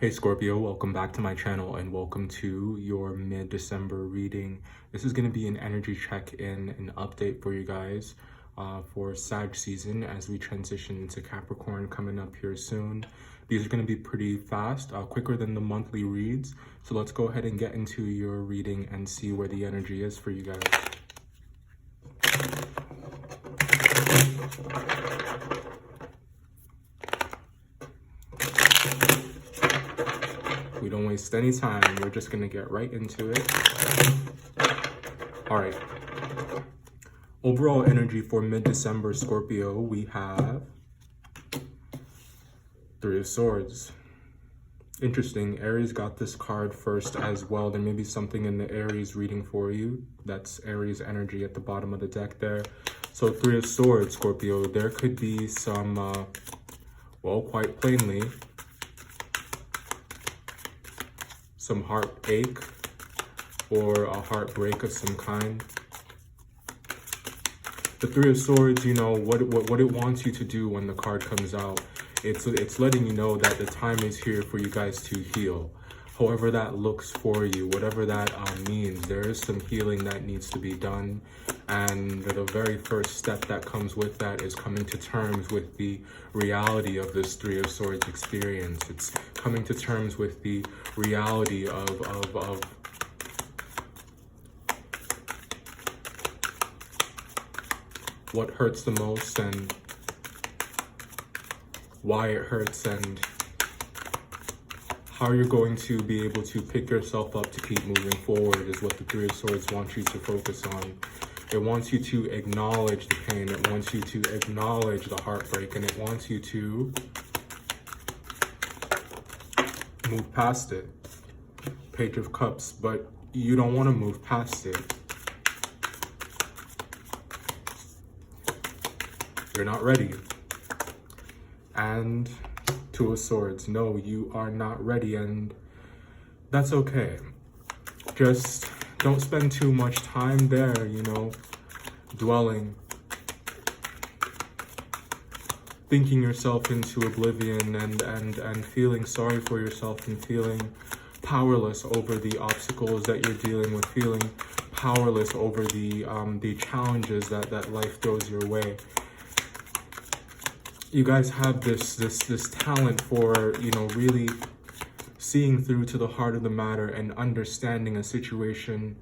Hey Scorpio, welcome back to my channel and welcome to your mid-December reading. This is going to be an energy check-in, an update for you guys for Sag season as we transition into Capricorn coming up here soon. These are going to be pretty fast, quicker than the monthly reads. So let's go ahead and get into your reading and see where the energy is for you guys. We don't waste any time. We're just going to get right into it. All right. Overall energy for mid-December Scorpio, we have Three of Swords. Interesting. Aries got this card first as well. There may be something in the Aries reading for you. That's Aries energy at the bottom of the deck there. So Three of Swords, Scorpio. There could be some, well, quite plainly, some heartache or a heartbreak of some kind. The Three of Swords, you know, what it wants you to do when the card comes out, it's letting you know that the time is here for you guys to heal. However that looks for you, whatever that means, there is some healing that needs to be done. And the very first step that comes with that is coming to terms with the reality of this Three of Swords experience. It's coming to terms with the reality of what hurts the most and why it hurts and how you're going to be able to pick yourself up to keep moving forward is what the Three of Swords wants you to focus on. It wants you to acknowledge the pain. It wants you to acknowledge the heartbreak, and it wants you to move past it. Page of Cups, but you don't want to move past it. You're not ready. And Two of Swords. No, you are not ready, and that's okay. Just don't spend too much time there, you know, dwelling, thinking yourself into oblivion and feeling sorry for yourself and feeling powerless over the obstacles that you're dealing with, feeling powerless over the challenges that life throws your way. You guys have this talent for, you know, really seeing through to the heart of the matter and understanding a situation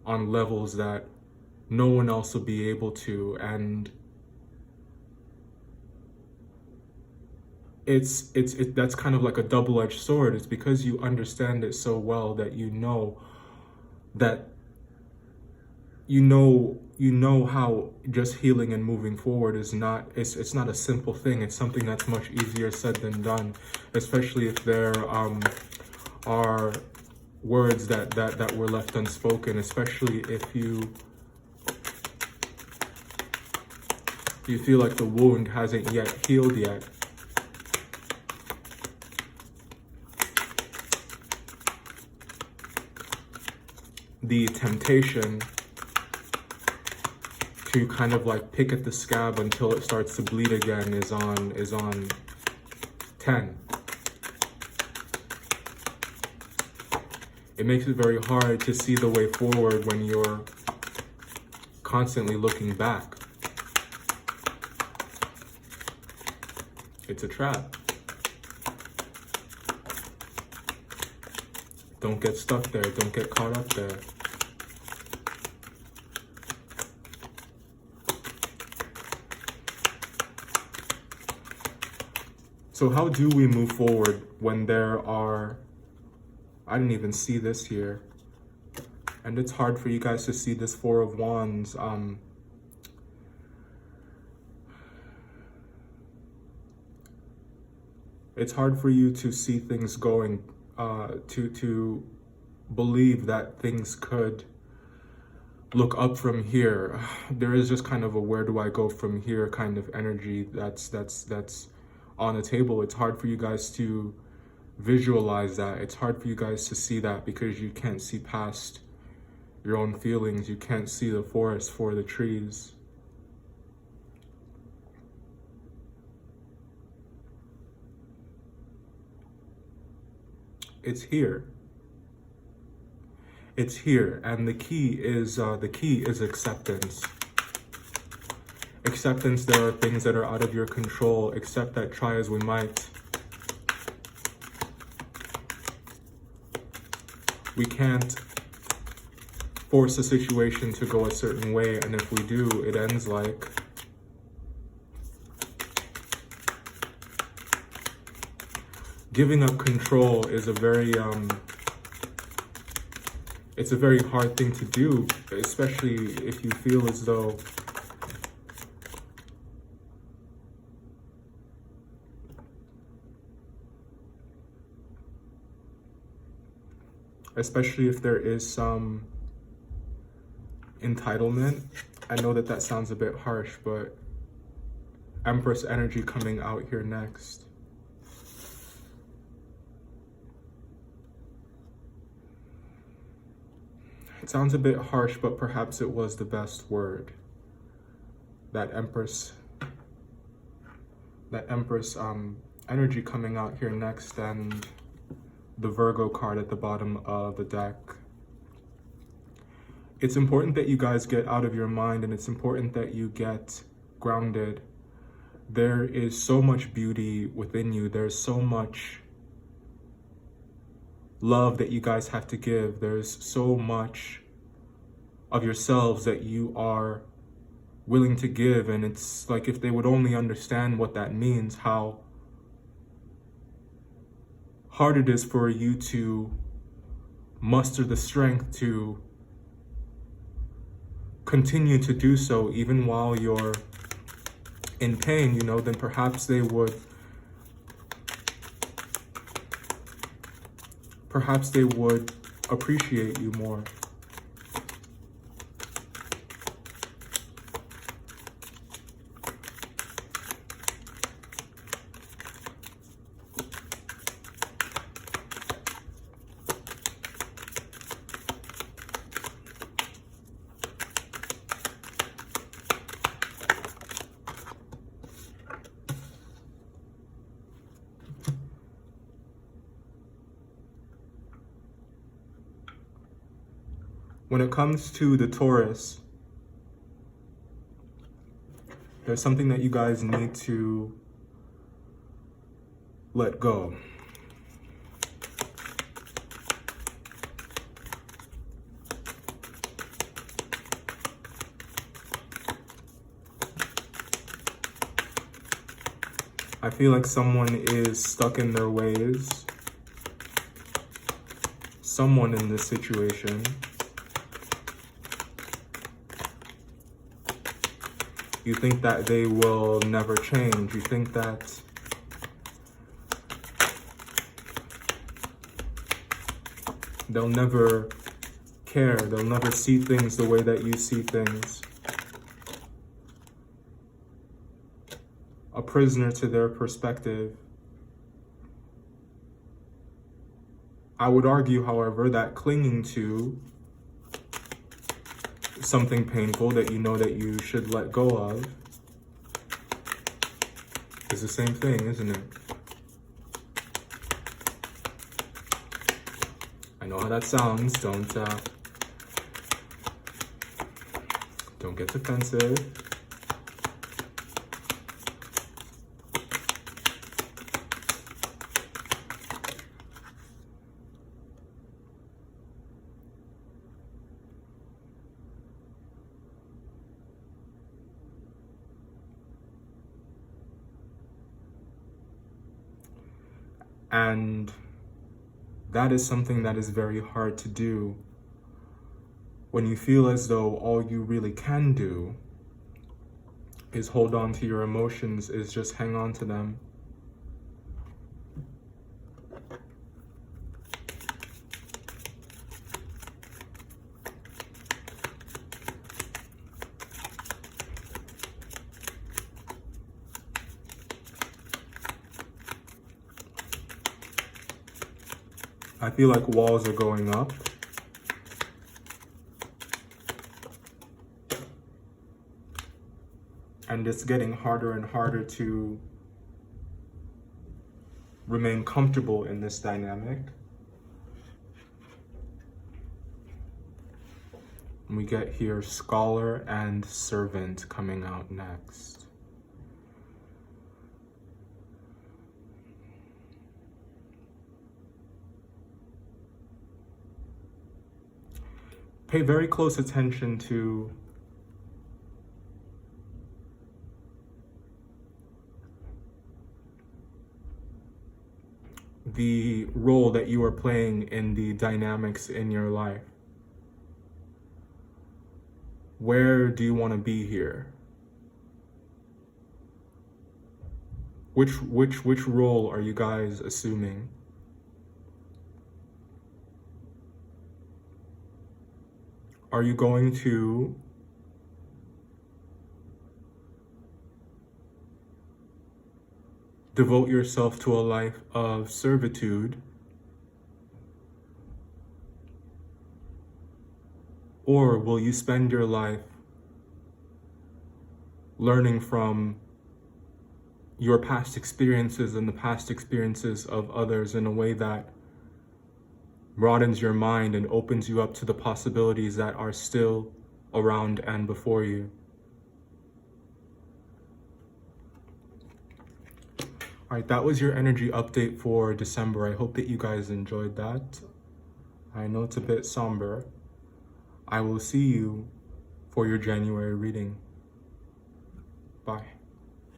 on levels that no one else will be able to. And that's kind of like a double-edged sword. It's because you understand it so well that you know how just healing and moving forward is not, it's not a simple thing. It's something that's much easier said than done, especially if there are words that were left unspoken, especially if you feel like the wound hasn't yet healed yet. The temptation to kind of like pick at the scab until it starts to bleed again is on 10. It makes it very hard to see the way forward when you're constantly looking back. It's a trap. Don't get stuck there. Don't get caught up there. So how do we move forward when there are, I didn't even see this here, and it's hard for you guys to see this Four of Wands. It's hard for you to see things going, to believe that things could look up from here. There is just kind of a where do I go from here kind of energy that's on the table. It's hard for you guys to visualize that. It's hard for you guys to see that because you can't see past your own feelings. You can't see the forest for the trees. It's here. It's here, and the key is acceptance. Acceptance. There are things that are out of your control. Accept that, try as we might, we can't force a situation to go a certain way, and if we do, it ends like giving up control is a very it's a very hard thing to do, especially if you feel as though especially if there is some entitlement. I know that that sounds a bit harsh, but Empress energy coming out here next. It sounds a bit harsh, but perhaps it was the best word. That Empress energy coming out here next, and the Virgo card at the bottom of the deck. It's important that you guys get out of your mind, and it's important that you get grounded. There is so much beauty within you. There's so much love that you guys have to give. There's so much of yourselves that you are willing to give, and it's like if they would only understand what that means, how hard it is for you to muster the strength to continue to do so even while you're in pain, you know, then perhaps they would appreciate you more. When it comes to the Taurus, there's something that you guys need to let go. I feel like someone is stuck in their ways. Someone in this situation. You think that they will never change. You think that they'll never care. They'll never see things the way that you see things. A prisoner to their perspective. I would argue, however, that clinging to something painful that you know that you should let go of is the same thing, isn't it? I know how that sounds. Don't get defensive. And that is something that is very hard to do when you feel as though all you really can do is hold on to your emotions, is just hang on to them. I feel like walls are going up. And it's getting harder and harder to remain comfortable in this dynamic. We get here scholar and servant coming out next. Pay very close attention to the role that you are playing in the dynamics in your life. Where do you want to be here? Which role are you guys assuming? Are you going to devote yourself to a life of servitude, or will you spend your life learning from your past experiences and the past experiences of others in a way that broadens your mind and opens you up to the possibilities that are still around and before you? All right, that was your energy update for December. I hope that you guys enjoyed that. I know it's a bit somber. I will see you for your January reading. Bye.